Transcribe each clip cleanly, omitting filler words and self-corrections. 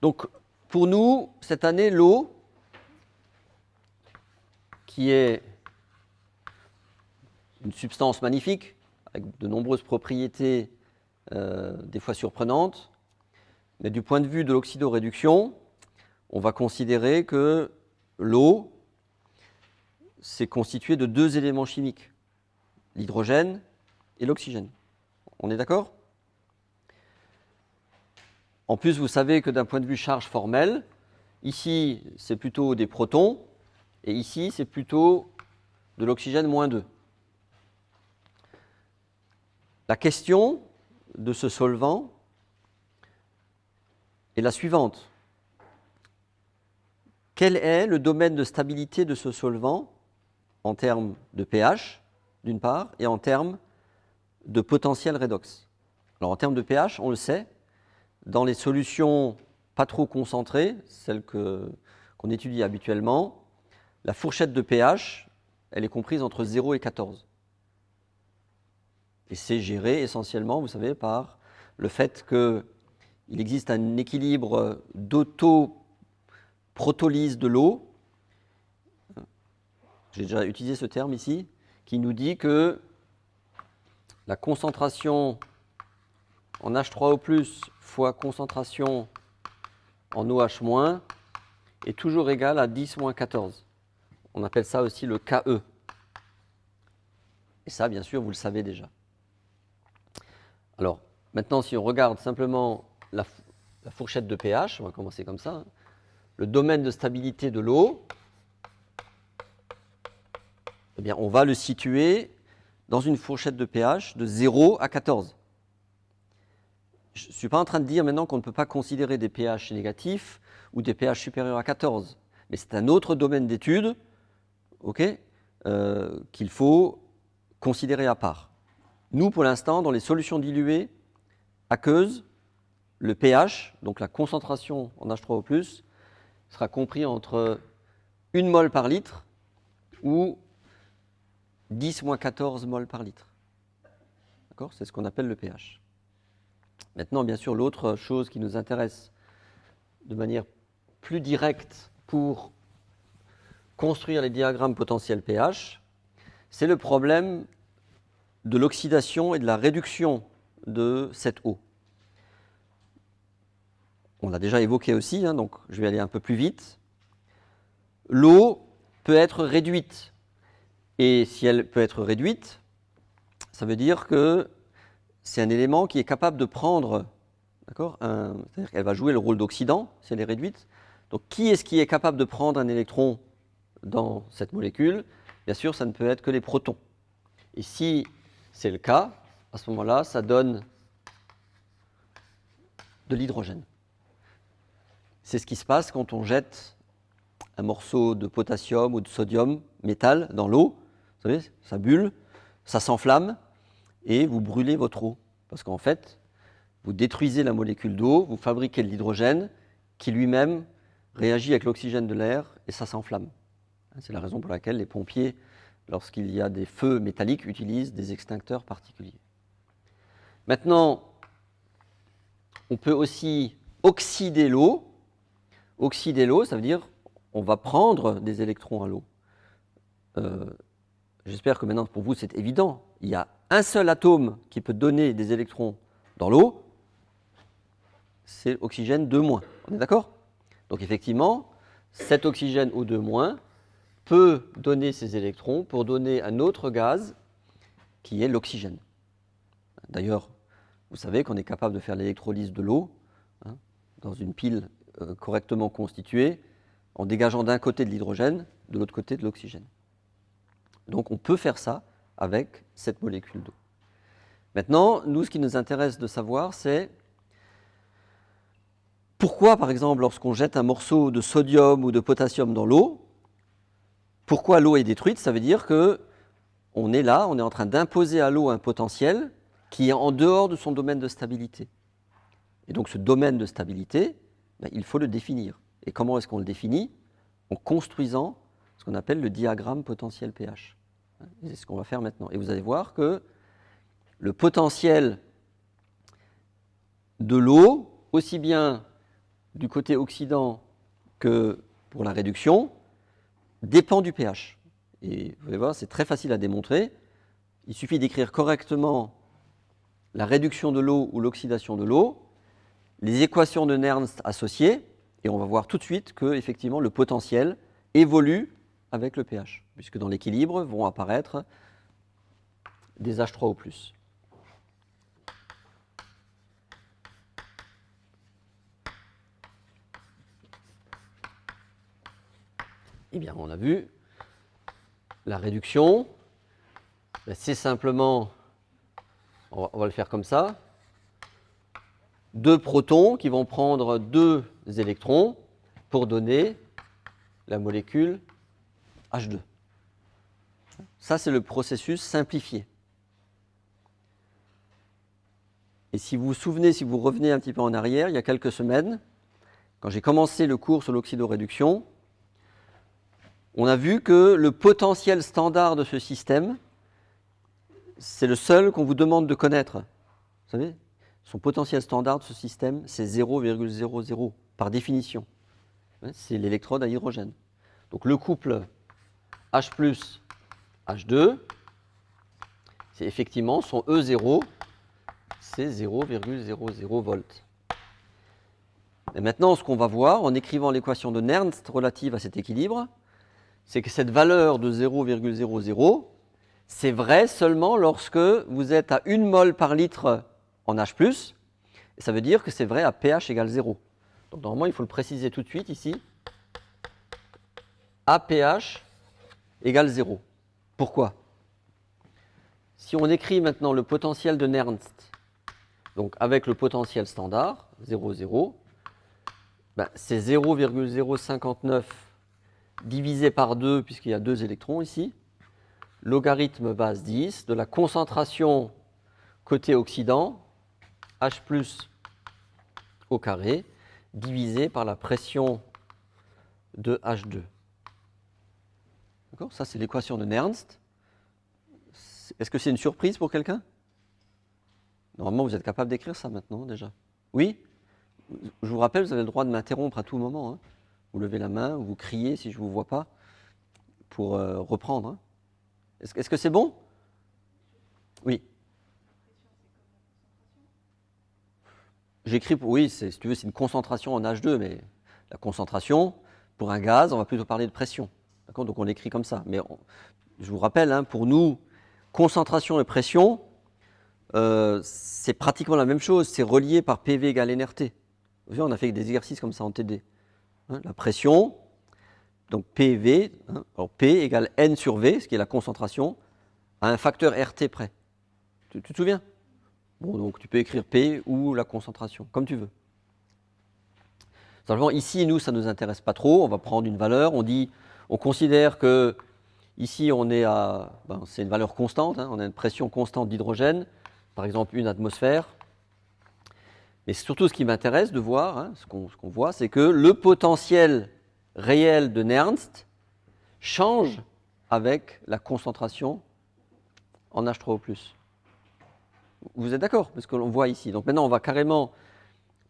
Donc, pour nous, cette année, l'eau, qui est une substance magnifique, avec de nombreuses propriétés, des fois surprenantes, mais du point de vue de l'oxydoréduction, on va considérer que l'eau, c'est constitué de deux éléments chimiques, l'hydrogène et l'oxygène. On est d'accord ? En plus, vous savez que d'un point de vue charge formelle, ici, c'est plutôt des protons, et ici, c'est plutôt de l'oxygène moins 2. La question de ce solvant est la suivante. Quel est le domaine de stabilité de ce solvant en termes de pH, d'une part, et en termes de potentiel redox? Alors, en termes de pH, on le sait, dans les solutions pas trop concentrées, celles qu'on étudie habituellement, la fourchette de pH, elle est comprise entre 0 et 14. Et c'est géré essentiellement, vous savez, par le fait qu'il existe un équilibre d'auto-protolyse de l'eau. J'ai déjà utilisé ce terme ici, qui nous dit que la concentration en H3O+, fois concentration en OH- est toujours égale à 10-14. On appelle ça aussi le KE. Et ça, bien sûr, vous le savez déjà. Alors, maintenant, si on regarde simplement la fourchette de pH, on va commencer comme ça, hein, le domaine de stabilité de l'eau, eh bien, on va le situer dans une fourchette de pH de 0 à 14. Je ne suis pas en train de dire maintenant qu'on ne peut pas considérer des pH négatifs ou des pH supérieurs à 14, mais c'est un autre domaine d'étude, qu'il faut considérer à part. Nous, pour l'instant, dans les solutions diluées aqueuses, le pH, donc la concentration en H3O+, sera compris entre 1 mol par litre ou 10-14 mol par litre. D'accord ? C'est ce qu'on appelle le pH. Maintenant, bien sûr, l'autre chose qui nous intéresse de manière plus directe pour construire les diagrammes potentiels pH, c'est le problème de l'oxydation et de la réduction de cette eau. On l'a déjà évoqué aussi, donc je vais aller un peu plus vite. L'eau peut être réduite. Et si elle peut être réduite, ça veut dire que c'est un élément qui est capable de prendre, d'accord, c'est-à-dire qu'elle va jouer le rôle d'oxydant si elle est réduite. Donc qui est-ce qui est capable de prendre un électron dans cette molécule? Bien sûr, ça ne peut être que les protons. Et si c'est le cas, à ce moment-là, ça donne de l'hydrogène. C'est ce qui se passe quand on jette un morceau de potassium ou de sodium, métal, dans l'eau. Vous savez, ça bulle, ça s'enflamme et vous brûlez votre eau. Parce qu'en fait, vous détruisez la molécule d'eau, vous fabriquez de l'hydrogène qui lui-même réagit avec l'oxygène de l'air et ça s'enflamme. C'est la raison pour laquelle les pompiers, lorsqu'il y a des feux métalliques, utilisent des extincteurs particuliers. Maintenant, on peut aussi oxyder l'eau. Oxyder l'eau, ça veut dire on va prendre des électrons à l'eau. J'espère que maintenant pour vous c'est évident. Il y a un seul atome qui peut donner des électrons dans l'eau, c'est l'oxygène 2-. On est d'accord ? Donc effectivement, cet oxygène O2- peut donner ces électrons pour donner un autre gaz qui est l'oxygène. D'ailleurs, vous savez qu'on est capable de faire l'électrolyse de l'eau dans une pile correctement constituée en dégageant d'un côté de l'hydrogène, de l'autre côté de l'oxygène. Donc on peut faire ça avec cette molécule d'eau. Maintenant, nous, ce qui nous intéresse de savoir, c'est pourquoi, par exemple, lorsqu'on jette un morceau de sodium ou de potassium dans l'eau, pourquoi l'eau est détruite? Ça veut dire qu'on est là, on est en train d'imposer à l'eau un potentiel qui est en dehors de son domaine de stabilité. Et donc ce domaine de stabilité, il faut le définir. Et comment est-ce qu'on le définit? En construisant ce qu'on appelle le diagramme potentiel pH. Et c'est ce qu'on va faire maintenant. Et vous allez voir que le potentiel de l'eau, aussi bien du côté oxydant que pour la réduction dépend du pH. Et vous allez voir, c'est très facile à démontrer. Il suffit d'écrire correctement la réduction de l'eau ou l'oxydation de l'eau, les équations de Nernst associées, et on va voir tout de suite que effectivement, le potentiel évolue avec le pH, puisque dans l'équilibre vont apparaître des H3O+. Eh bien, on a vu la réduction, c'est simplement, on va le faire comme ça, 2 protons qui vont prendre 2 électrons pour donner la molécule H2. Ça, c'est le processus simplifié. Et si vous vous souvenez, si vous revenez un petit peu en arrière, il y a quelques semaines, quand j'ai commencé le cours sur l'oxydoréduction, on a vu que le potentiel standard de ce système, c'est le seul qu'on vous demande de connaître. Vous savez, son potentiel standard de ce système, c'est 0,00 par définition. C'est l'électrode à hydrogène. Donc le couple H plus H2, c'est effectivement son E0, c'est 0,00 volts. Et maintenant, ce qu'on va voir en écrivant l'équation de Nernst relative à cet équilibre, c'est que cette valeur de 0,00, c'est vrai seulement lorsque vous êtes à 1 mol par litre en H+, et ça veut dire que c'est vrai à pH égale 0. Donc normalement, il faut le préciser tout de suite ici. À pH égale 0. Pourquoi? Si on écrit maintenant le potentiel de Nernst, donc avec le potentiel standard, 0,0, ben c'est 0,059 divisé par 2, puisqu'il y a 2 électrons ici, logarithme base 10 de la concentration côté oxydant, H plus au carré, divisé par la pression de H2. D'accord? Ça, c'est l'équation de Nernst. Est-ce que c'est une surprise pour quelqu'un? Normalement, vous êtes capable d'écrire ça maintenant, déjà. Oui? Je vous rappelle, vous avez le droit de m'interrompre à tout moment. Hein. Vous levez la main, vous criez si je ne vous vois pas, pour reprendre. Hein. Est-ce que c'est bon? Oui. J'écris, oui, si tu veux, c'est une concentration en H2, mais la concentration, pour un gaz, on va plutôt parler de pression. D'accord? Donc on l'écrit comme ça. Mais je vous rappelle, hein, pour nous, concentration et pression, c'est pratiquement la même chose. C'est relié par PV égale NRT. Vous voyez, on a fait des exercices comme ça en TD. Hein, la pression, donc PV, hein, alors P égale N sur V, ce qui est la concentration, à un facteur RT près. Tu te souviens? Bon, donc tu peux écrire P ou la concentration, comme tu veux. Simplement, ici, nous, ça ne nous intéresse pas trop. On va prendre une valeur. On considère que ici, on est à, c'est une valeur constante. Hein, on a une pression constante d'hydrogène, par exemple 1 atmosphère. Mais surtout, ce qui m'intéresse de voir, hein, ce qu'on voit, c'est que le potentiel réel de Nernst change avec la concentration en H3O+. Vous êtes d'accord? Parce que l'on voit ici. Donc maintenant, on va carrément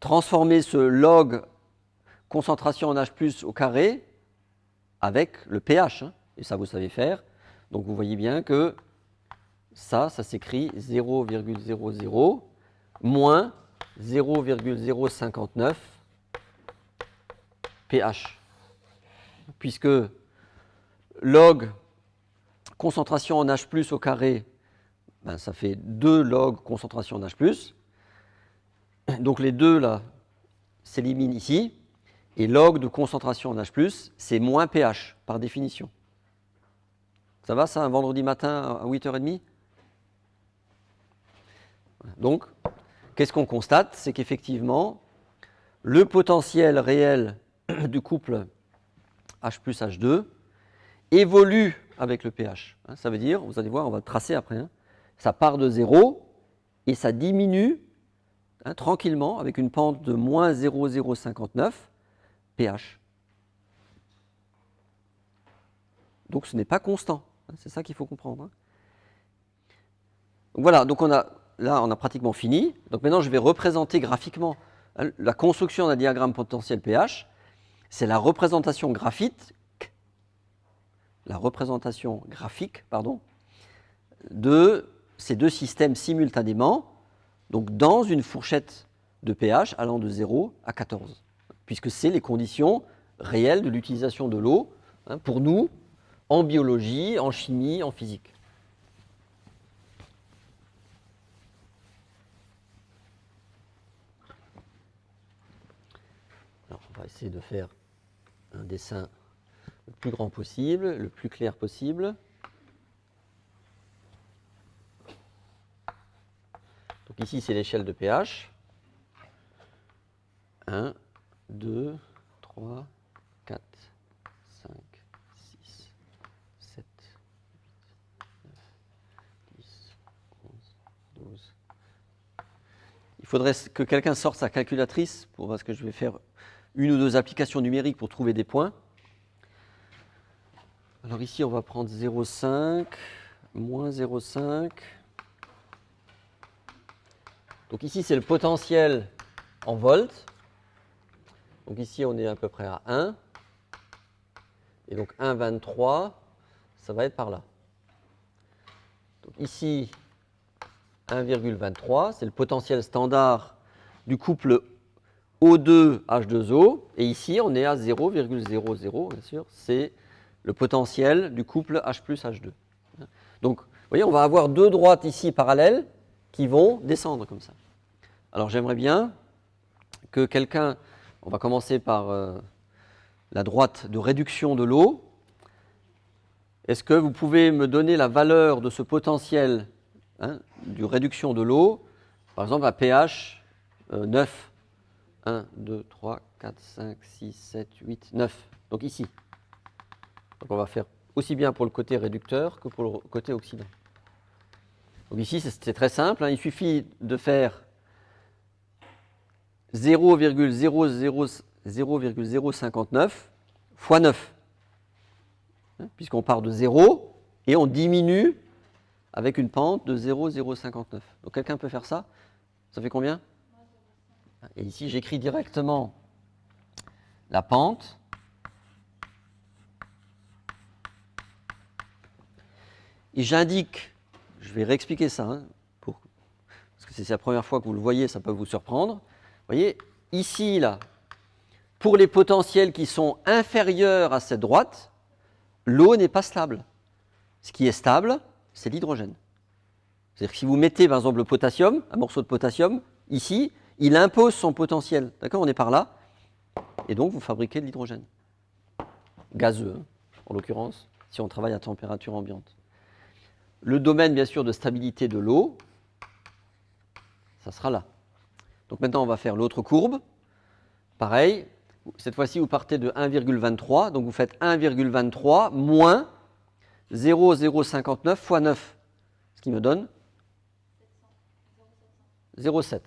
transformer ce log concentration en H+ au carré avec le pH. Hein, et ça, vous savez faire. Donc vous voyez bien que ça s'écrit 0,00 moins 0,059 pH. Puisque log concentration en H+ au carré, ben, ça fait 2 log concentration en H+. Donc les deux là s'éliminent ici. Et log de concentration en H+, c'est moins pH par définition. Ça va ça, un vendredi matin à 8h30? Donc, qu'est-ce qu'on constate? C'est qu'effectivement, le potentiel réel du couple H plus H2 évolue avec le pH. Ça veut dire, vous allez voir, on va le tracer après, hein, ça part de 0 et ça diminue tranquillement avec une pente de moins 0,059 pH. Donc ce n'est pas constant, c'est ça qu'il faut comprendre. Donc voilà, donc on a pratiquement fini. Donc maintenant je vais représenter graphiquement La construction d'un diagramme potentiel pH, c'est la représentation graphique, de ces deux systèmes simultanément, donc dans une fourchette de pH allant de 0 à 14, puisque c'est les conditions réelles de l'utilisation de l'eau, pour nous, en biologie, en chimie, en physique. Alors, on va essayer de faire un dessin le plus grand possible, le plus clair possible. Donc ici, c'est l'échelle de pH. 1, 2, 3, 4, 5, 6, 7, 8, 9, 10, 11, 12. Il faudrait que quelqu'un sorte sa calculatrice parce que je vais faire une ou deux applications numériques pour trouver des points. Alors ici, on va prendre 0,5, moins 0,5. Donc ici, c'est le potentiel en volts. Donc ici, on est à peu près à 1. Et donc 1,23, ça va être par là. Donc ici, 1,23, c'est le potentiel standard du couple O2H2O. Et ici, on est à 0,00, bien sûr, c'est le potentiel du couple H plus H2. Donc, vous voyez, on va avoir deux droites ici parallèles qui vont descendre comme ça. Alors, j'aimerais bien que quelqu'un, on va commencer par la droite de réduction de l'eau. Est-ce que vous pouvez me donner la valeur de ce potentiel de réduction de l'eau, par exemple à pH 9 1, 2, 3, 4, 5, 6, 7, 8, 9. Donc ici. Donc on va faire aussi bien pour le côté réducteur que pour le côté oxydant. Donc ici, c'est très simple. Il suffit de faire 0,059 fois 9. Puisqu'on part de 0 et on diminue avec une pente de 0,059. Donc quelqu'un peut faire ça? Ça fait combien? Et ici, j'écris directement la pente. Et j'indique, je vais réexpliquer ça, parce que c'est la première fois que vous le voyez, ça peut vous surprendre. Vous voyez, ici, là, pour les potentiels qui sont inférieurs à cette droite, l'eau n'est pas stable. Ce qui est stable, c'est l'hydrogène. C'est-à-dire que si vous mettez, par exemple, le potassium, un morceau de potassium, ici, il impose son potentiel. D'accord? On est par là. Et donc, vous fabriquez de l'hydrogène. Gazeux, en l'occurrence, si on travaille à température ambiante. Le domaine, bien sûr, de stabilité de l'eau, ça sera là. Donc maintenant, on va faire l'autre courbe. Pareil, cette fois-ci, vous partez de 1,23. Donc vous faites 1,23 moins 0,059 fois 9. Ce qui me donne 0,7.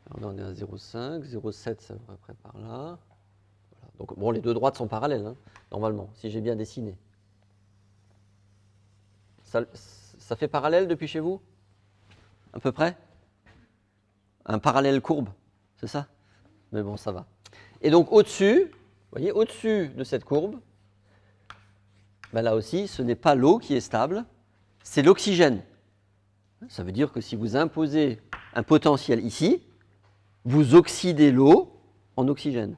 Alors là, on est à 0,5. 0,7, ça va à peu près par là. Voilà. Donc bon, les deux droites sont parallèles, normalement, si j'ai bien dessiné. Ça fait parallèle depuis chez vous? À peu près? Un parallèle courbe, c'est ça? Mais bon, ça va. Et donc au-dessus, vous voyez, au-dessus de cette courbe, ben là aussi, ce n'est pas l'eau qui est stable, c'est l'oxygène. Ça veut dire que si vous imposez un potentiel ici, vous oxydez l'eau en oxygène.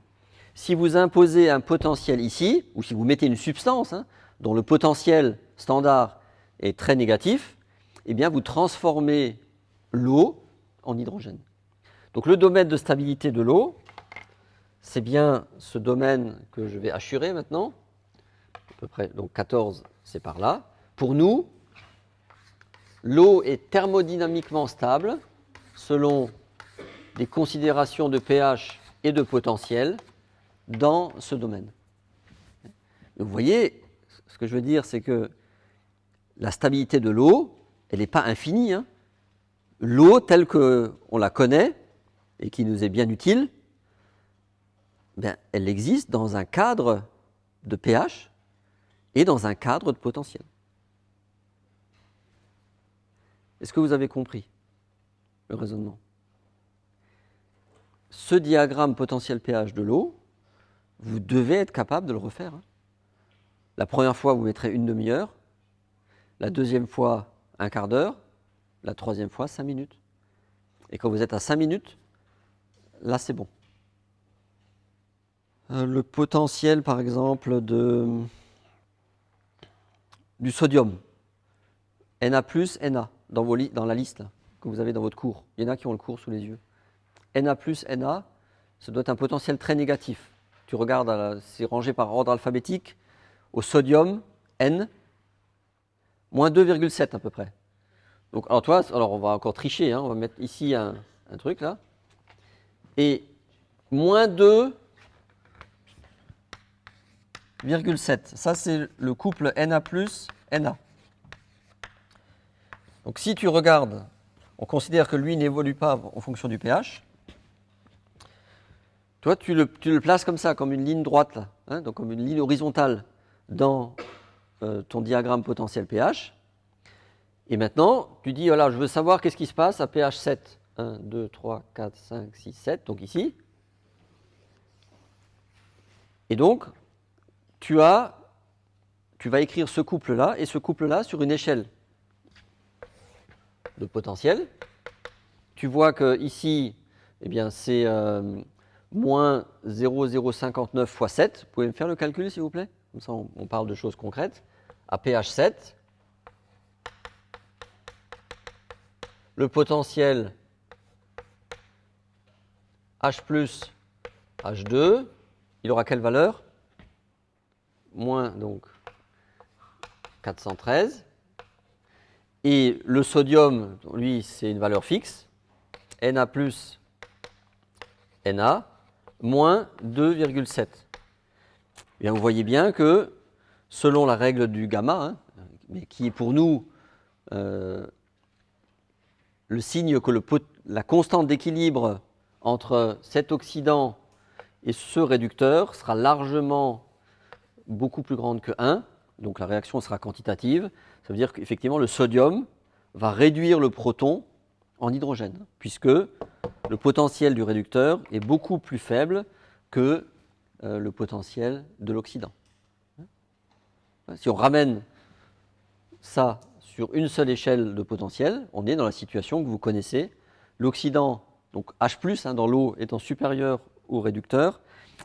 Si vous imposez un potentiel ici, ou si vous mettez une substance dont le potentiel standard est très négatif, eh bien vous transformez l'eau en hydrogène. Donc le domaine de stabilité de l'eau, c'est bien ce domaine que je vais assurer maintenant. À peu près, donc 14, c'est par là. Pour nous, l'eau est thermodynamiquement stable selon des considérations de pH et de potentiel dans ce domaine. Vous voyez, ce que je veux dire, c'est que la stabilité de l'eau, elle n'est pas infinie. L'eau telle qu'on la connaît et qui nous est bien utile, bien, elle existe dans un cadre de pH et dans un cadre de potentiel. Est-ce que vous avez compris le raisonnement? ce diagramme potentiel pH de l'eau, vous devez être capable de le refaire. La première fois, vous mettrez une demi-heure. La deuxième fois, un quart d'heure. La troisième fois, 5 minutes. Et quand vous êtes à 5 minutes, là, c'est bon. Le potentiel, par exemple, du sodium. Na+, Na, dans la liste là, que vous avez dans votre cours. Il y en a qui ont le cours sous les yeux. Na+, Na, ça doit être un potentiel très négatif. Tu regardes, c'est rangé par ordre alphabétique. Au sodium, N, moins 2,7 à peu près. Donc, alors on va encore tricher, on va mettre ici un truc là. Et moins 2,7. Ça, c'est le couple Na+, Na. Donc, si tu regardes, on considère que lui n'évolue pas en fonction du pH. Toi, tu le places comme ça, comme une ligne droite, là, donc comme une ligne horizontale dans ton diagramme potentiel pH. Et maintenant, tu dis, voilà, je veux savoir qu'est-ce qui se passe à pH 7. 1, 2, 3, 4, 5, 6, 7, donc ici. Et donc, tu vas écrire ce couple-là et ce couple-là sur une échelle de potentiel. Tu vois que ici, eh bien, c'est moins 0,059 fois 7. Vous pouvez me faire le calcul, s'il vous plaît? Comme ça, on parle de choses concrètes. À pH 7, le potentiel H plus H2, il aura quelle valeur? Moins donc 413. Et le sodium, lui, c'est une valeur fixe. Na plus Na, moins 2,7. Bien, vous voyez bien que, selon la règle du gamma, mais qui est pour nous le signe que la constante d'équilibre entre cet oxydant et ce réducteur sera largement beaucoup plus grande que 1, donc la réaction sera quantitative. Ça veut dire qu'effectivement le sodium va réduire le proton en hydrogène, puisque le potentiel du réducteur est beaucoup plus faible que le potentiel de l'oxydant. Si on ramène ça sur une seule échelle de potentiel, on est dans la situation que vous connaissez. L'oxydant, donc H+, dans l'eau étant supérieur au réducteur,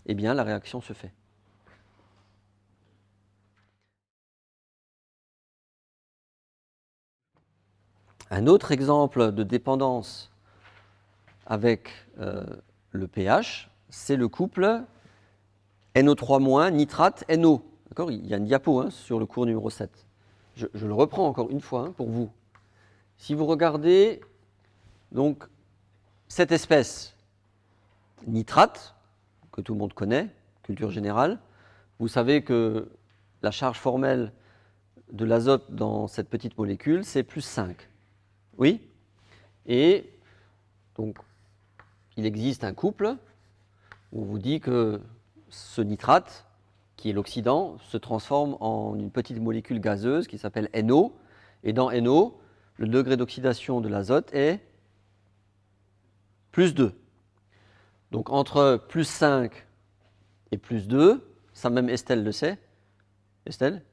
eh bien la réaction se fait. Un autre exemple de dépendance avec le pH, c'est le couple NO3- nitrate NO. D'accord ? Il y a une diapo sur le cours numéro 7. Je le reprends encore une fois pour vous. Si vous regardez donc cette espèce nitrate, que tout le monde connaît, culture générale, vous savez que la charge formelle de l'azote dans cette petite molécule, c'est plus 5. Oui ? Et donc, il existe un couple où on vous dit que ce nitrate, qui est l'oxydant, se transforme en une petite molécule gazeuse qui s'appelle NO. Et dans NO, le degré d'oxydation de l'azote est plus 2. Donc entre plus 5 et plus 2, ça même Estelle le sait. Estelle,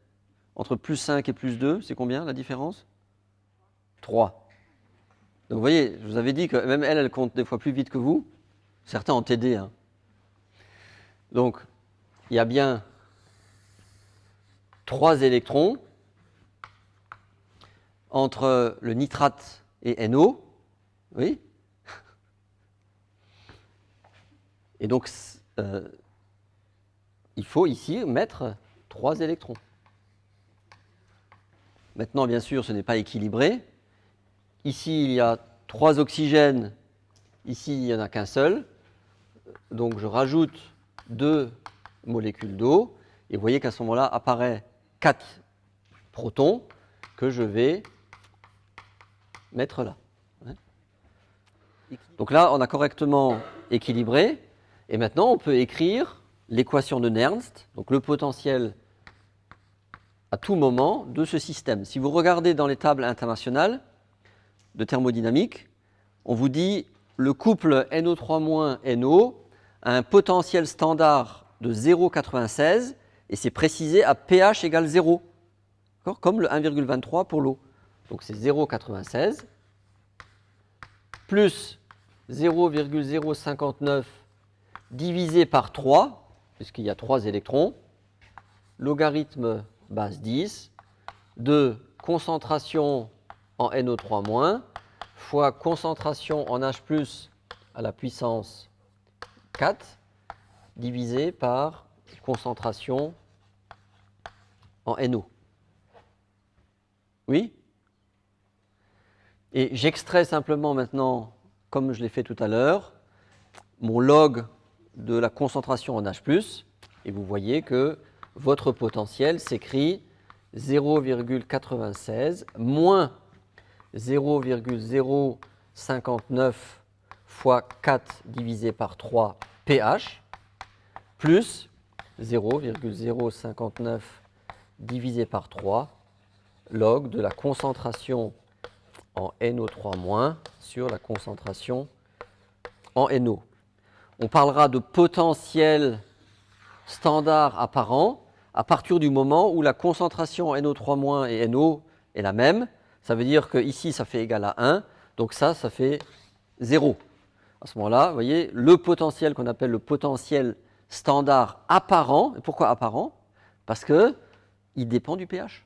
entre plus 5 et plus 2, c'est combien la différence? 3. Donc vous voyez, je vous avais dit que même elle compte des fois plus vite que vous. Certains ont TD. Donc, il y a bien 3 électrons entre le nitrate et NO. Oui. Et donc, il faut ici mettre 3 électrons. Maintenant, bien sûr, ce n'est pas équilibré. Ici, il y a 3 oxygènes. Ici, il n'y en a qu'un seul. Donc, je rajoute 2 molécules d'eau. Et vous voyez qu'à ce moment-là, apparaît 4 protons que je vais mettre là. Donc là, on a correctement équilibré. Et maintenant, on peut écrire l'équation de Nernst, donc le potentiel à tout moment de ce système. Si vous regardez dans les tables internationales de thermodynamique, on vous dit le couple NO3-NO a un potentiel standard de 0,96 et c'est précisé à pH égale 0, comme le 1,23 pour l'eau. Donc c'est 0,96 plus 0,059 divisé par 3, puisqu'il y a 3 électrons, logarithme base 10 de concentration en NO3- fois concentration en H+ à la puissance 4 divisé par concentration en NO. Oui? Et j'extrais simplement maintenant, comme je l'ai fait tout à l'heure, mon log de la concentration en H+, et vous voyez que votre potentiel s'écrit 0,96 moins 0,059 fois 4 divisé par 3 pH plus 0,059 divisé par 3 log de la concentration en NO3- sur la concentration en NO. On parlera de potentiel standard apparent à partir du moment où la concentration en NO3- et NO est la même. Ça veut dire que ici ça fait égal à 1, donc ça fait 0. À ce moment-là, vous voyez, le potentiel qu'on appelle le potentiel standard apparent. Et pourquoi apparent? Parce qu'il dépend du pH.